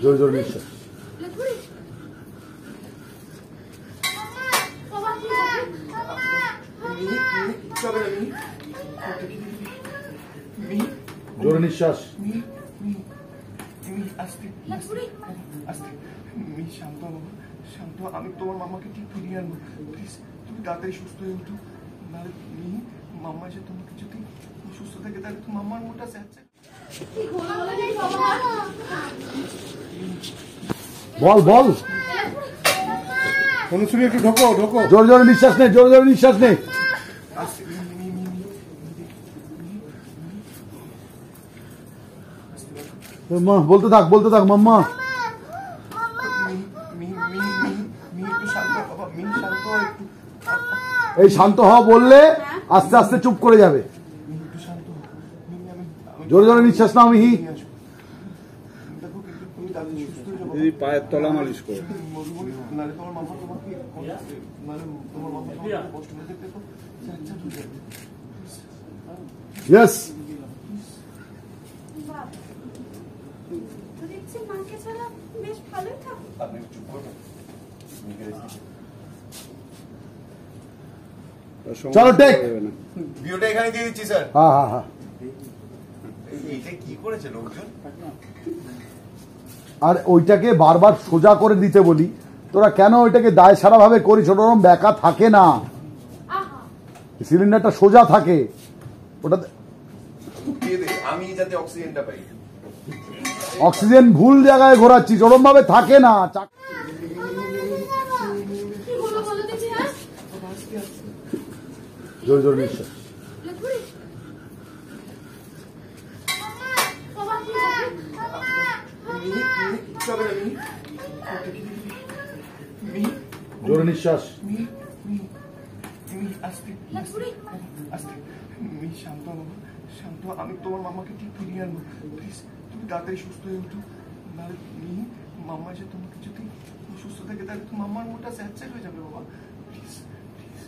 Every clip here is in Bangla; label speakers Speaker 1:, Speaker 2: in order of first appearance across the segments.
Speaker 1: জোরে জোরে নিঃশ্বাস। জোরে নিঃশ্বাস।
Speaker 2: শান্ত শান্ত, আমি তোমার মামাকে ঠিক ফিরিয়ে আনবো। প্লিজ তুমি তাড়াতাড়ি সুস্থ হয়ে উঠো, নাহলে মাম্মা এসে তোমাকে যদি সুস্থ থাকে তাহলে তো মাম্মার মোটা যাচ্ছে।
Speaker 1: বল বল,
Speaker 2: অনুশ্রী একটু ঢোকো ঢোকো।
Speaker 1: জোরে জোরে নিঃশ্বাস নে, জোরে জোরে নিঃশ্বাস নে। মা বলতে থাক, বলতে থাক মাম্মা। এই শান্ত হওয়া বললে আস্তে আস্তে চুপ করে যাবে। জোরে জোরে নিঃশ্বাস নাও মিহি।
Speaker 3: পায়ের তলা মালিশ করো।
Speaker 1: ইয়েস। চলো টেক।
Speaker 4: ভিডিওটা এখানে দিয়ে দিচ্ছি স্যার।
Speaker 1: হ্যাঁ হ্যাঁ হ্যাঁ।
Speaker 4: এইটা কি করেছে লোকজন?
Speaker 1: আর ওইটাকে বারবার সোজা করে দিতে বলি, তোরা কেন ওইটাকে দায় সারা ভাবে করিস? ওরকম ব্যাকা থাকে না, সিলিন্ডারটা সোজা থাকে। ওটাতে
Speaker 4: আমি যাতে অক্সিজেনটা পাই।
Speaker 1: অক্সিজেন ভুল জায়গায় ঘোরাচ্ছিস, ওরকম ভাবে থাকে না। জোরে জোরে নিঃশ্বাস। জোরে নিঃশ্বাস।
Speaker 2: শান্ত শান্ত, আমি তোমার মামাকে ঠিক ফিরিয়ে আনবো। প্লিজ তুমি তাড়াতাড়ি সুস্থ হয়ে উঠো, নাহলে মাম্মা এসে তোমাকে যদি সুস্থ থাকে তাহলে তো মাম্মার মোটা স্যাঁচ্যাক হয়ে যাবে বাবা। প্লিজ প্লিজ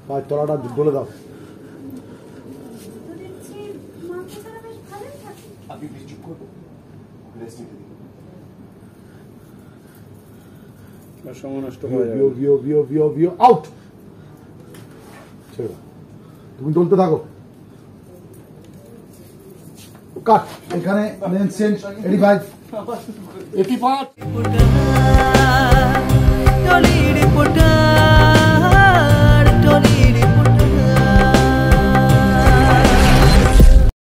Speaker 1: পায়ের তলাটা বলে দাও।
Speaker 4: আপনি প্লিজ চুপ করুন, রেস্ট নিতে দিন।
Speaker 3: সময় নষ্ট হয়ে যাবে।
Speaker 1: আউট। তুমি চলতে থাকো। কাট। এখানে মেন সেন্স 85 85